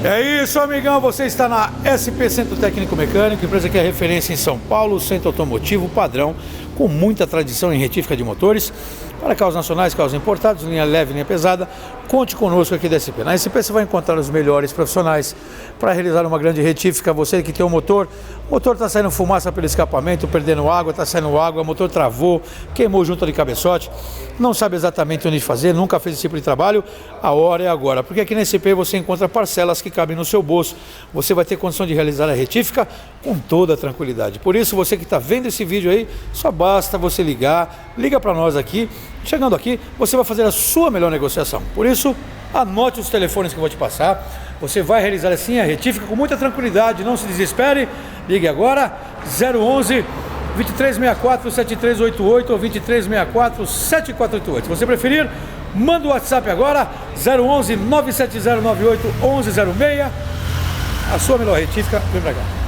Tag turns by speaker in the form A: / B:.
A: É isso, amigão, você está na SP Centro Técnico Mecânico, empresa que é referência em São Paulo, centro automotivo padrão, com muita tradição em retífica de motores, para carros nacionais, carros importados, linha leve, linha pesada. Conte conosco aqui da SP. Na SP você vai encontrar os melhores profissionais para realizar uma grande retífica. Você que tem um motor, o motor está saindo fumaça pelo escapamento, perdendo água, está saindo água, o motor travou, queimou junto de cabeçote, não sabe exatamente onde fazer, nunca fez esse tipo de trabalho, a hora é agora, porque aqui na SP você encontra parcelas que cabem no seu bolso, você vai ter condição de realizar a retífica com toda a tranquilidade. Por isso, você que está vendo esse vídeo aí, só basta você liga para nós aqui. Chegando aqui, você vai fazer a sua melhor negociação. Por isso, anote os telefones que eu vou te passar. Você vai realizar assim a retífica com muita tranquilidade, não se desespere. Ligue agora, 011 2364 7388 ou 2364 7488. Se você preferir, manda o WhatsApp agora, 011 97098 1106. A sua melhor retífica, vem pra cá.